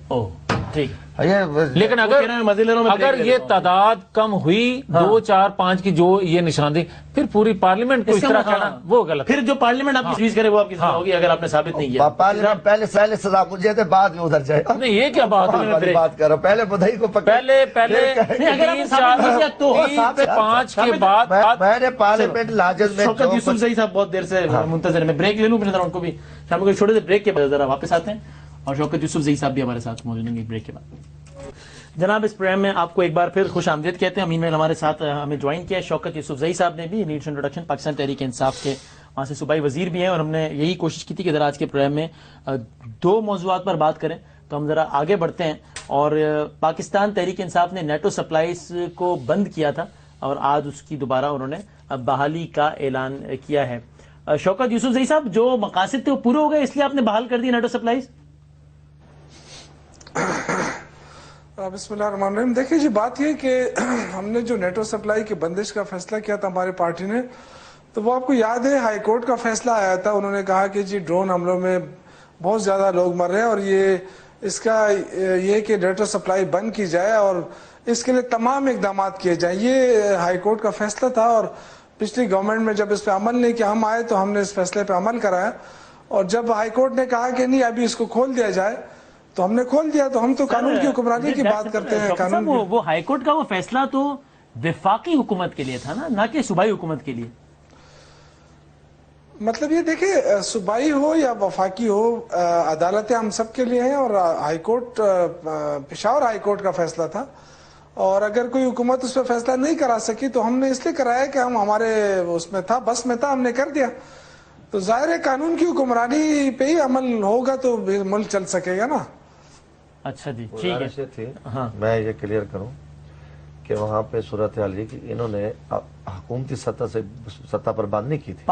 ہوں۔ ٹھیک لیکن اگر یہ تعداد کم ہوئی 2 4 5 کی جو یہ نشاندہی، پھر پوری پارلیمنٹ کو اس طرح کہنا وہ غلط، پھر جو پارلیمنٹ آپ کی کرے وہ آپ کی سزا ہوگی اگر آپ نے ثابت نہیں کیا. پارلیمنٹ پہلے سزا مجھے دے بعد میں ادھر جائے. نہیں یہ کیا بات ہے، بات کرو پہلے بدھائی کو پہلے 3 4 5 کے بعد میں نے پارلیمنٹ لاجز میں شوکت یوسف زئی صاحب بہت دیر سے منتظر ہیں. میں بریک لے لوں پھر ان کو بھی شام کو چھوٹے سے بریک کے بعد ذرا واپس آتے ہیں اور شوکت یوسف زئی صاحب بھی ہمارے ساتھ موجود ہیں بریک کے بعد. جناب اس پروگرام میں آپ کو ایک بار پھر خوش آمدید کہتے ہیں. امین میں ہمارے ساتھ ہمیں جوائن کیا ہے شوکت یوسف زئی صاحب نے بھی، نیڈس انٹروڈکشن پاکستان تحریک انصاف کے وہاں سے صوبائی وزیر بھی ہیں، اور ہم نے یہی کوشش کی تھی کہ ذرا آج کے پروگرام میں 2 موضوعات پر بات کریں. تو ہم ذرا آگے بڑھتے ہیں. اور پاکستان تحریک انصاف نے نیٹو سپلائز کو بند کیا تھا اور آج اس کی دوبارہ انہوں نے بحالی کا اعلان کیا ہے. شوکت یوسف زئی صاحب، جو مقاصد تھے وہ پورے ہو گئے اس لیے آپ نے بحال کر دی نیٹو سپلائز؟ بسم اللہ الرحمن الرحیم. دیکھیں جی، بات یہ کہ ہم نے جو نیٹو سپلائی کی بندش کا فیصلہ کیا تھا ہماری پارٹی نے، تو وہ آپ کو یاد ہے ہائی کورٹ کا فیصلہ آیا تھا. انہوں نے کہا کہ جی ڈرون حملوں میں بہت زیادہ لوگ مر رہے ہیں اور اس کا یہ کہ نیٹو سپلائی بند کی جائے اور اس کے لیے تمام اقدامات کیے جائیں. یہ ہائی کورٹ کا فیصلہ تھا اور پچھلی گورنمنٹ میں جب اس پہ عمل نہیں کیا، ہم آئے تو ہم نے اس فیصلے پہ عمل کرایا. اور جب ہائی کورٹ نے کہا کہ نہیں ابھی اس کو کھول دیا جائے تو ہم نے کھول دیا. تو ہم تو قانون کی حکمرانی کی بات کرتے ہیں. قانون وہ ہائی کورٹ کا وہ فیصلہ تو وفاقی حکومت کے لیے تھا نا، نہ کہ صوبائی حکومت کے لیے. مطلب یہ دیکھیں صوبائی ہو یا وفاقی ہو، عدالتیں ہم سب کے لیے ہیں اور high court Peshawar high court کا فیصلہ تھا. اور اگر کوئی حکومت اس پہ فیصلہ نہیں کرا سکی تو ہم نے اس لیے کرایا کہ ہم ہمارے اس میں تھا، بس میں تھا، ہم نے کر دیا. تو ظاہر ہے قانون کی حکمرانی پہ ہی عمل ہوگا تو ملک چل سکے گا نا. اچھا جی ٹھیک ہے. میں یہ کلیئر کروں کہ وہاں پہ صورتحال یہ کہ انہوں نے حکومتی سطح پر بند نہیں کی تھی،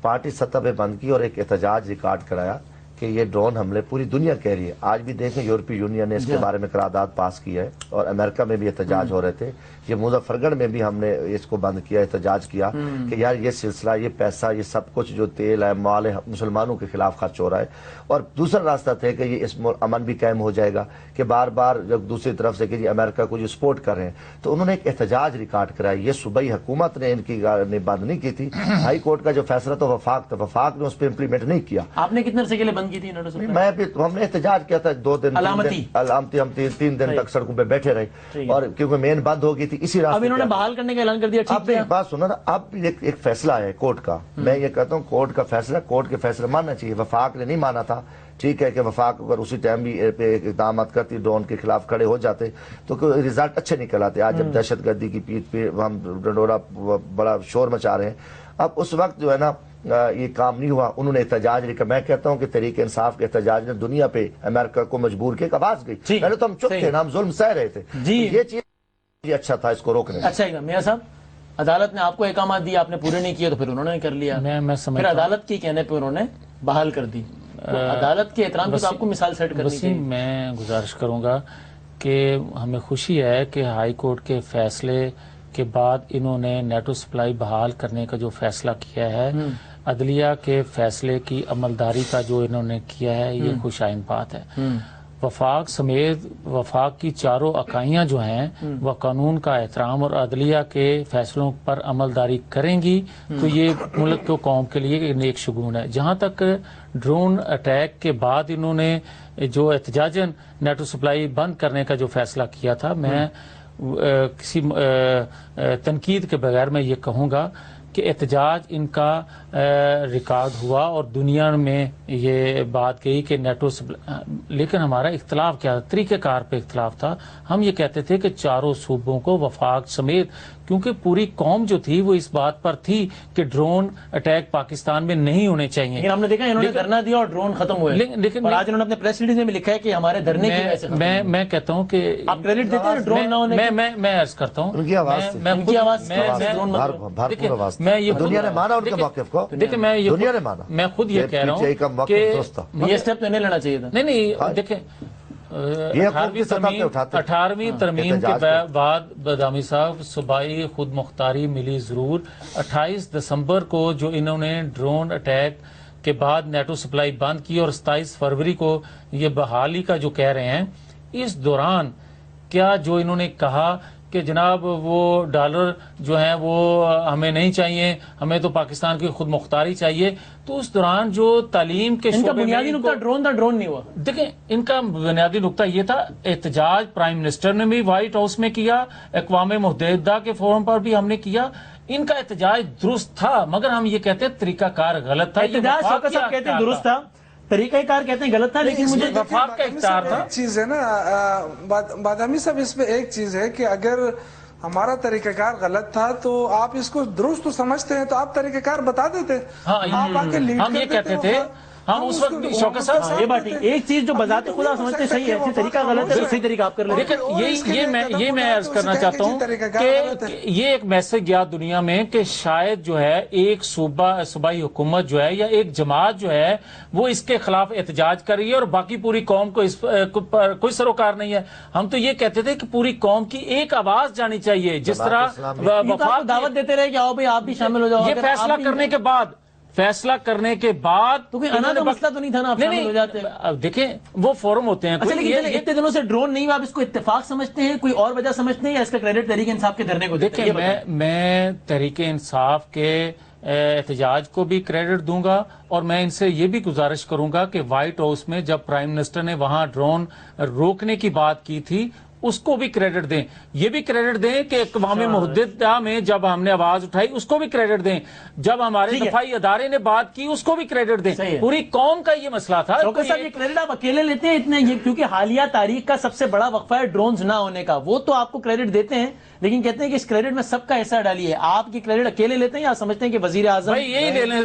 پارٹی سطح پہ بند کی اور ایک احتجاج ریکارڈ کرایا کہ یہ ڈرون حملے پوری دنیا کہہ رہی ہے. آج بھی دیکھیں یورپی یونین نے اس کے بارے میں قرارداد پاس کی ہے اور امریکہ میں بھی احتجاج ہو رہے تھے. یہ مظفر گڑھ میں بھی ہم نے اس کو بند کیا، احتجاج کیا کہ یار یہ سلسلہ، یہ پیسہ، یہ سب کچھ جو تیل ہے، مال ہے، مسلمانوں کے خلاف خرچ ہو رہا ہے. اور دوسرا راستہ تھا کہ یہ اس امن بھی قائم ہو جائے گا کہ بار بار جب دوسری طرف سے کہ جی امریکہ کو جو سپورٹ کر رہے ہیں. تو انہوں نے ایک احتجاج ریکارڈ کرایا. یہ صوبائی حکومت نے ان کی بند نہیں کی تھی. ہائی کورٹ کا جو فیصلہ تو وفاق تھا، وفاق نے اس پہ امپلیمنٹ نہیں کیا. آپ نے کتنے عرصے کے لیے بند کی تھی؟ ہم نے احتجاج کیا تھا 2 دن علامتی، ہم 3 دن تک سڑکوں پہ بیٹھے رہے اور کیونکہ مین بند ہو گئی تھی. اسی راستے اب انہوں نے بحال کرنے کا اعلان کر دیا. اب بات سنو نا، اب ایک فیصلہ ہے کورٹ کا. میں یہ کہتا ہوں کورٹ کا فیصلہ، کورٹ کے فیصلہ ماننا چاہیے. وفاق نے نہیں مانا تھا. ٹھیک ہے کہ وفاق اگر اسی ٹائم بھی اقدامات کرتی، ڈرون کے خلاف کھڑے ہو جاتے تو رزلٹ اچھے نکل آتے. آج جب دہشت گردی کی پیٹھ پہ ہم ڈنڈورا بڑا شور مچا رہے ہیں، اب اس وقت جو ہے نا یہ کام نہیں ہوا. انہوں نے احتجاج لکھا. میں کہتا ہوں کہ تحریک انصاف کے احتجاج نے دنیا پہ امریکہ کو مجبور کیا کہ آواز گئی. پہلے تو ہم چپ تھے نا، ہم ظلم سہ رہے تھے. یہ چیز اچھا تھا اس کو روکنے. اچھا میاں صاحب، عدالت نے آپ کو احکامات دیے، آپ نے پورے نہیں کیے تو پھر انہوں نے کر لیا. پھر عدالت کے کہنے پہ انہوں نے بحال کر دی. عدالت کے احترام کی تو آپ کو مثال سیٹ کرنی چاہیے. میں گزارش کروں گا کہ ہمیں خوشی ہے کہ ہائی کورٹ کے فیصلے کے بعد انہوں نے نیٹو سپلائی بحال کرنے کا جو فیصلہ کیا ہے، عدلیہ کے فیصلے کی عملداری کا جو انہوں نے کیا ہے، یہ خوش آئند بات ہے. وفاق سمیت وفاق کی چاروں اکائیاں جو ہیں وہ قانون کا احترام اور عدلیہ کے فیصلوں پر عملداری کریں گی تو یہ ملک کو قوم کے لیے ایک نیک شگون ہے. جہاں تک ڈرون اٹیک کے بعد انہوں نے جو احتجاجاً نیٹو سپلائی بند کرنے کا جو فیصلہ کیا تھا، میں کسی تنقید کے بغیر میں یہ کہوں گا کہ احتجاج ان کا ریکارڈ ہوا اور دنیا میں یہ بات کہی کہ نیٹو لیکن ہمارا اختلاف کیا تھا؟ طریقہ کار پہ اختلاف تھا. ہم یہ کہتے تھے کہ چاروں صوبوں کو وفاق سمیت، کیونکہ پوری قوم جو تھی وہ اس بات پر تھی کہ ڈرون اٹیک پاکستان میں نہیں ہونے چاہیے. لیکن ہم نے دیکھا انہوں نے دھرنا دیا اور ڈرون ختم ہوئے. لیکن آج انہوں نے اپنے پریس ریلیز میں لکھا ہے کہ ہمارے دھرنے کی وجہ سے. میں کہتا ہوں کہ آپ کریڈٹ دیتے ہیں ڈرون نہ ہونے. میں عرض کرتا ہوں ان کی آواز میں یہ دنیا نے مانا ان کے موقف کو. دیکھیں میں خود یہ کہہ رہا ہوں کہ یہ سٹیپ تو نہیں لینا چاہیے تھا. نہیں دیکھیں 18ویں ترمیم کے بعد بادامی صاحب صوبائی خود مختاری ملی ضرور. 28 دسمبر کو جو انہوں نے ڈرون اٹیک کے بعد نیٹو سپلائی بند کی اور 27 فروری کو یہ بحالی کا جو کہہ رہے ہیں، اس دوران کیا جو انہوں نے کہا کہ جناب وہ ڈالر جو ہیں وہ ہمیں نہیں چاہیے, ہمیں تو پاکستان کی خود مختاری چاہیے, تو اس دوران جو تعلیم کے ان کا شعبے میں بنیادی نقطہ ڈرون تھا, ڈرون نہیں ہوا. دیکھیں ان کا بنیادی نقطہ یہ تھا, احتجاج پرائم منسٹر نے بھی وائٹ ہاؤس میں کیا, اقوام متحدہ کے فورم پر بھی ہم نے کیا, ان کا احتجاج درست تھا, مگر ہم یہ کہتے ہیں طریقہ کار غلط تھا. احتجاج شوکت صاحب کہتے ہیں درست تھا, طریقہ کار کہتے ہیں غلط تھا, لیکن مجھے وفاق کا اختیار تھا. ایک چیز ہے نا بادامی صاحب, اس میں ایک چیز ہے کہ اگر ہمارا طریقہ کار غلط تھا تو آپ اس کو درست تو سمجھتے ہیں تو آپ طریقہ کار بتا دیتے. آپ آ کے لیڈ ہم یہ کہتے تھے, ہم اس وقت بھی شوکت صاحب یہ بات ایک چیز جو بذات خدا سمجھتے صحیح ہے, طریقہ غلط ہے, صحیح طریقہ آپ کر لیں. لیکن یہ میں عرض کرنا چاہتا ہوں کہ یہ ایک میسج گیا دنیا میں کہ شاید جو ہے ایک صوبائی حکومت جو ہے یا ایک جماعت جو ہے وہ اس کے خلاف احتجاج کر رہی ہے اور باقی پوری قوم کو اس پر کوئی سروکار نہیں ہے. ہم تو یہ کہتے تھے کہ پوری قوم کی ایک آواز جانی چاہیے, جس طرح وفاق دعوت دیتے رہے کہ آؤ بھائی آپ بھی شامل ہو جاؤ. یہ فیصلہ کرنے کے بعد تو کوئی انا کا مسئلہ تو نہیں تھا نا, آپ شامل ہو جاتے. دیکھیں وہ فورم ہوتے ہیں. اچھا لیکن اتنے دنوں سے ڈرون نہیں ہوا, آپ اس کو اتفاق سمجھتے ہیں, کوئی اور وجہ سمجھتے ہیں, یا اس کا کریڈٹ تحریک انصاف کے دھرنے کو دیتے ہیں؟ دیکھیں میں تحریک انصاف کے احتجاج کو بھی کریڈٹ دوں گا, اور میں ان سے یہ بھی گزارش کروں گا کہ وائٹ ہاؤس میں جب پرائم منسٹر نے وہاں ڈرون روکنے کی بات کی تھی اس کو بھی کریڈٹ دیں. یہ بھی کریڈٹ دیں کہ اقوام متحدہ میں جب ہم نے آواز اٹھائی اس کو بھی کریڈٹ دیں, جب ہمارے دفاعی ادارے نے بات کی اس کو بھی کریڈٹ دیں. پوری قوم کا یہ مسئلہ تھا. شوکت صاحب یہ کریڈٹ آپ اکیلے لیتے ہیں اتنے, کیونکہ حالیہ تاریخ کا سب سے بڑا وقفہ ہے ڈرونز نہ ہونے کا, وہ تو آپ کو کریڈٹ دیتے ہیں لیکن کہتے ہیں کہ اس کریڈٹ میں سب کا حصہ ڈالیے. آپ کی کریڈٹ اکیلے لیتے ہیں یا سمجھتے ہیں کہ وزیر اعظم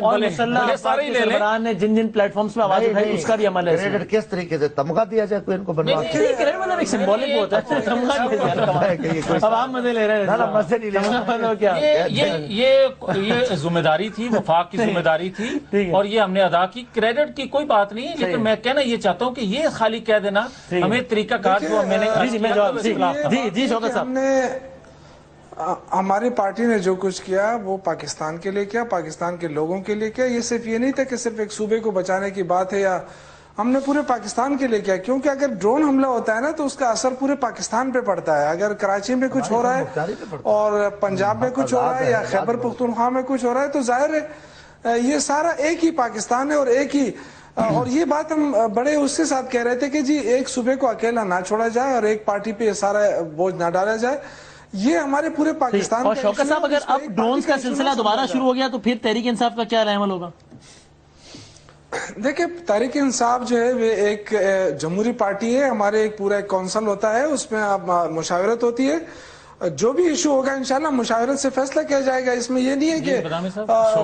اور مسلح افراد کے سربراہان نے جن پلیٹ فارمس پہ آواز اٹھائی اس کا بھی عمل ہے؟ کریڈٹ کس طریقے سے تمغہ دیا جائے کوئی ان کو بنوا کے؟ کریڈٹ مطلب ایک سمبولک ہوتا ہے, تمغہ دیا جائے. اب آپ مزے لے رہے ہیں, مزے نہیں لے. یہ ذمہ داری تھی, وفاق کی ذمہ داری تھی, اور یہ ہم نے ادا کی. کریڈٹ کی کوئی بات نہیں, لیکن میں کہنا یہ چاہتا ہوں کہ یہ خالی کہہ دینا ہمیں طریقہ کار جو میں نے جی شوکت صاحب, ہماری پارٹی نے جو کچھ کیا وہ پاکستان کے لیے کیا, پاکستان کے لوگوں کے لیے کیا. یہ صرف یہ نہیں تھا کہ صرف ایک صوبے کو بچانے کی بات ہے, یا ہم نے پورے پاکستان کے لیے کیا, کیونکہ اگر ڈرون حملہ ہوتا ہے نا تو اس کا اثر پورے پاکستان پہ پڑتا ہے. اگر کراچی میں کچھ ہو رہا ہے اور پنجاب میں کچھ ہو رہا ہے یا خیبر پختونخوا میں کچھ ہو رہا ہے تو ظاہر ہے یہ سارا ایک ہی پاکستان ہے اور ایک ہی. اور یہ بات ہم بڑے اس کے ساتھ کہہ رہے تھے کہ جی ایک صوبے کو اکیلا نہ چھوڑا جائے اور ایک پارٹی پہ یہ سارا بوجھ نہ ڈالا جائے. یہ ہمارے پورے پاکستان. اور شوکت صاحب اگر اب ڈرونز کا سلسلہ دوبارہ شروع ہو گیا تو پھر تحریک انصاف کا کیا عمل ہوگا؟ دیکھیں تحریک انصاف جو ہے وہ ایک جمہوری پارٹی ہے, ہمارے ایک پورا ایک کونسل ہوتا ہے, اس میں اب مشاورت ہوتی ہے, جو بھی ایشو ہوگا انشاءاللہ مشاورت سے فیصلہ کیا جائے گا. اس میں یہ نہیں ہے کہ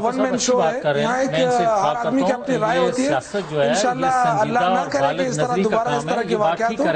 ون مین شو ہے, یہاں ایک ہر آدمی کی اپنی رائے ہوتی ہے. انشاءاللہ اللہ نہ کرے کہ اس طرح دوبارہ اس طرح کے واقعات ہو.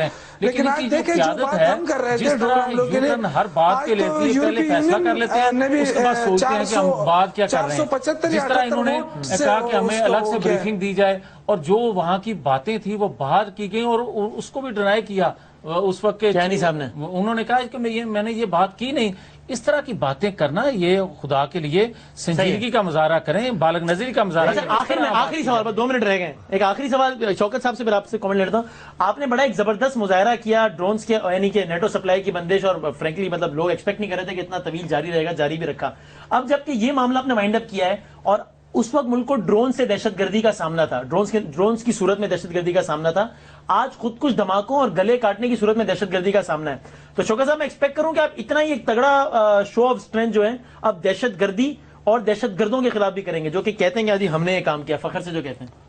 لیکن آج دیکھیں جو بات ہم کر رہے تھے ڈرون حملوں کے لیے, آج تو یورپی یونین نے بھی 475 جس طرح انہوں نے کہا کہ ہمیں الگ سے بریفنگ دی جائے, اور جو وہاں کی باتیں تھی وہ باہر کی گئی, اور اس کو بھی ڈرائی کیا اس وقت کے چینی صاحب نے. انہوں نے کہا کہ میں نے یہ بات کی نہیں. اس طرح کی باتیں کرنا یہ خدا کے لیے سنجیدگی کا مظاہرہ کریں, بالغ نظری کا مظاہرہ کریں. آخری سوال پر 2 منٹ رہ گئے, ایک آخری سوال شوکت صاحب سے پھر آپ سے کامنٹ لیتا ہوں. آپ نے بڑا ایک زبردست مظاہرہ کیا ڈرونز کے, یعنی کہ نیٹو سپلائی کی بندش, اور فرینکلی مطلب لوگ ایکسپیکٹ نہیں کر رہے تھے کہ اتنا طویل جاری رہے گا, جاری بھی رکھا. اب جبکہ یہ معاملہ آپ نے وائنڈ اپ کیا ہے, اور اس وقت ملک کو ڈرون سے دہشت گردی کا سامنا تھا, ڈرونز کی صورت میں دہشت گردی کا سامنا تھا, آج خود کچھ دھماکوں اور گلے کاٹنے کی صورت میں دہشت گردی کا سامنا ہے. تو شوکت صاحب میں ایکسپیکٹ کروں کہ آپ اتنا ہی ایک تگڑا شو آف اسٹرینتھ جو ہے اب دہشت گردی اور دہشت گردوں کے خلاف بھی کریں گے, جو کہ کہتے ہیں کہ ہم نے یہ کام کیا, فخر سے جو کہتے ہیں.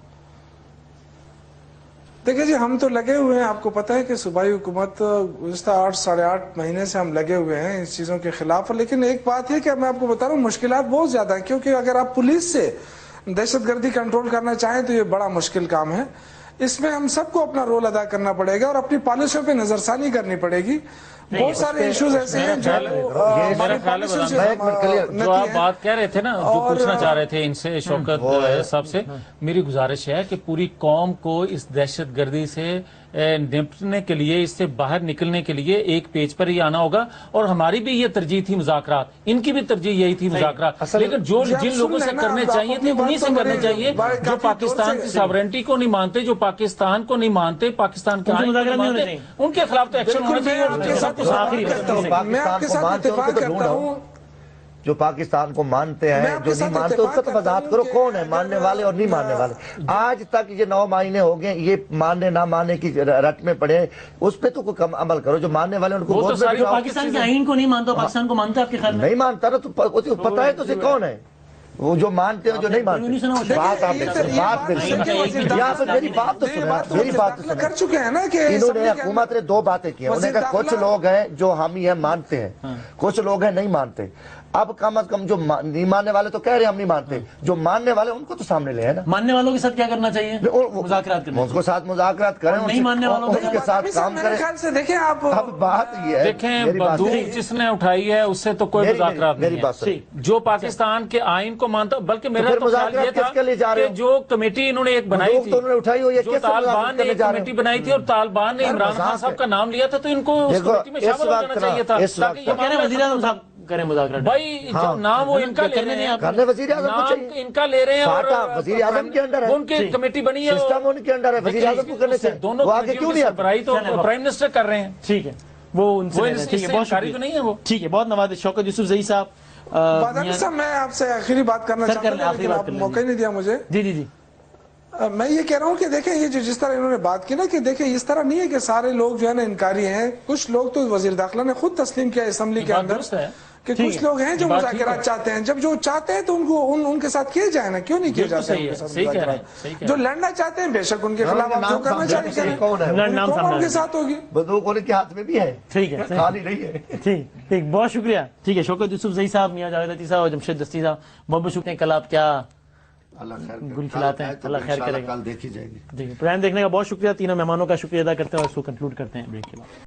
دیکھیں جی ہم تو لگے ہوئے ہیں, آپ کو پتہ ہے کہ صوبائی حکومت گزشتہ 8-8.5 مہینے سے ہم لگے ہوئے ہیں اس چیزوں کے خلاف. لیکن ایک بات ہے کہ میں آپ کو بتا رہا ہوں مشکلات بہت زیادہ ہیں, کیونکہ اگر آپ پولیس سے دہشت گردی کنٹرول کرنا چاہیں تو یہ بڑا مشکل کام ہے. اس میں ہم سب کو اپنا رول ادا کرنا پڑے گا اور اپنی پالیسیوں پہ نظر ثانی کرنی پڑے گی. بہت سارے ایشوز ایسے ہیں جو آپ بات کہہ رہے تھے نا, جو پوچھنا چاہ رہے تھے ان سے شوکت صاحب سے, میری گزارش ہے کہ پوری قوم کو اس دہشت گردی سے نپٹنے کے لیے، اس سے باہر نکلنے کے لیے ایک پیج پر ہی آنا ہوگا. اور ہماری بھی یہ ترجیح تھی مذاکرات، ان کی بھی ترجیح یہی تھی مذاکرات، لیکن جو جن لوگوں سے کرنے چاہیے تھے انہی سے کرنے چاہیے، جو پاکستان کی ساورنٹی کو نہیں مانتے، جو پاکستان کو نہیں مانتے، پاکستان کے آئین کو نہیں مانتے، ان کے خلاف تو ایکشن ہونا چاہیے. میں آپ کے ساتھ اتفاق کرتا ہوں. جو پاکستان کو مانتے ہیں، جو نہیں مانتے، اس کا تو وضاحت کرو کون ہے ماننے والے اور نہیں ماننے والے. آج تک یہ 9 مہینے ہو گئے، یہ ماننے نہ ماننے کی رٹ میں پڑے، اس پہ تو کوئی کم عمل کرو. جو ماننے والے ان کو پاکستان کے آئین کو نہیں مانتا، پاکستان کو مانتا ہے آپ کے خیال میں؟ نہیں مانتا نا، تو پتہ ہے تو اسے کون ہے وہ جو مانتے ہیں جو نہیں مانتے. بات آپ یہاں پہ میری بات تو سنیں، میری بات تو کر چکے ہیں نا کہ انہوں نے حکومت نے 2 باتیں کی ہیں. انہوں نے کہا کچھ لوگ ہیں جو ہم یہ مانتے ہیں، کچھ لوگ ہیں نہیں مانتے. اب کم از کم جو نہیں ماننے والے تو کہہ رہے ہیں ہم نہیں مانتے، جو ماننے والے ان کو تو سامنے لے ہے نا. ماننے والوں کے ساتھ کیا کرنا چاہیے؟ مذاکرات کریں، ان کے ساتھ مذاکرات کریں، نہیں ماننے والوں کے ساتھ کام کریں. دیکھیں آپ، اب بات یہ ہے، دیکھیں بندوق جس نے اٹھائی ہے اس سے تو کوئی مذاکرات نہیں ہے. جو پاکستان کے آئین کو مانتا، بلکہ میرا تو خیال یہ تھا کہ جو کمیٹی انہوں نے ایک بنائی تھی، جو طالبان نے ایک کمیٹی بنائی تھی اور طالبان نے عمران خان صاحب کا نام لیا تھا، تو ان کو اس کمیٹی میں شامل ہو جانا چاہیے تھا. وزیر اعظم صاحب کریں مذاکرات. بھائی جو نام وہ ان کا لے رہے ہیں، وزیر اعظم کو نام ان کا لے رہے ہیں، اور وزیر اعظم کے انڈر ہے، ان کی کمیٹی بنی ہے، سسٹم ان کے انڈر ہے، وزیر اعظم کو کرنے چاہیے. دونوں وہ آگے کیوں نہیں سربراہی تو پرائم منسٹر کر رہے ہیں. ٹھیک ہے، وہ ان سے ٹھیک ہے، بہت شکریہ. نہیں ہے وہ. ٹھیک ہے، بہت نوازش. شوکت یوسف زئی صاحب، بادامی صاحب میں آپ سے آخری بات کرنا چاہتا ہوں، لیکن آپ موقع نہیں دیا مجھے. جی جی جی. میں یہ کہہ رہا ہوں کہ دیکھیں یہ جو جس طرح انہوں نے بات کی نا، کہ دیکھیں اس طرح نہیں ہے کہ سارے لوگ جو ہے نا انکاری ہیں. کچھ لوگ تو وزیر داخلہ نے خود تسلیم کیا اسمبلی کے اندر کہ کچھ لوگ ہیں جو مذاکرات چاہتے ہیں. جب جو چاہتے ہیں تو ان کو ان کے ساتھ کیے جائیں نا، کیوں نہیں کیے جاتے ہیں؟ جو لڑنا چاہتے ہیں بے شک ان کے خلاف آپ جو کرنا چاہیے کریں، ان کے ساتھ ہوگی. بندوق ان کے ہاتھ میں بھی ہے، ٹھیک ہے، خالی نہیں ہے. ٹھیک، بہت شکریہ. ٹھیک ہے، شوکت یوسف زئی صاحب، میاں جاوید عطی صاحب اور جمشید دستی صاحب، بہت بہت شکریہ. کل آپ کیا گل کھلاتے ہیں، اللہ خیر کرے گا. کل دیکھی جائے گی. پروگرام دیکھنے کا بہت شکریہ. تینوں مہمانوں کا شکریہ ادا کرتے ہیں اور اس کو کنکلوڈ کرتے ہیں بریک کے بعد.